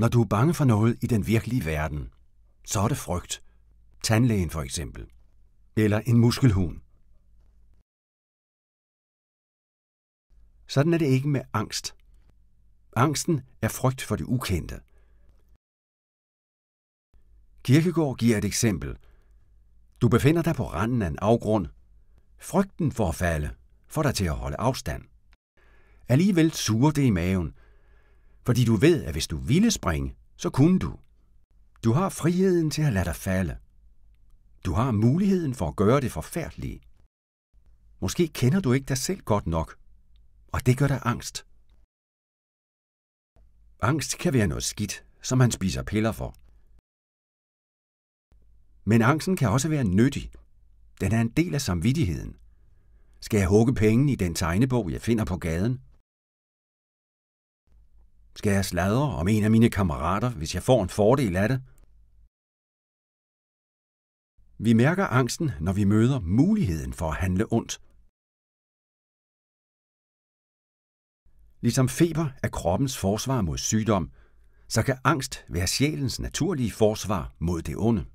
Når du er bange for noget i den virkelige verden, så er det frygt. Tandlægen for eksempel. Eller en muskelhund. Sådan er det ikke med angst. Angsten er frygt for det ukendte. Kierkegaard giver et eksempel. Du befinder dig på randen af en afgrund. Frygten for at falde får dig til at holde afstand. Alligevel suger det i maven, fordi du ved, at hvis du ville springe, så kunne du. Du har friheden til at lade dig falde. Du har muligheden for at gøre det forfærdelige. Måske kender du ikke dig selv godt nok, og det gør dig angst. Angst kan være noget skidt, som man spiser piller for. Men angsten kan også være nyttig. Den er en del af samvittigheden. Skal jeg hugge penge i den tegnebog, jeg finder på gaden? Skal jeg sladre om en af mine kammerater, hvis jeg får en fordel af det? Vi mærker angsten, når vi møder muligheden for at handle ondt. Ligesom feber er kroppens forsvar mod sygdom, så kan angst være sjælens naturlige forsvar mod det onde.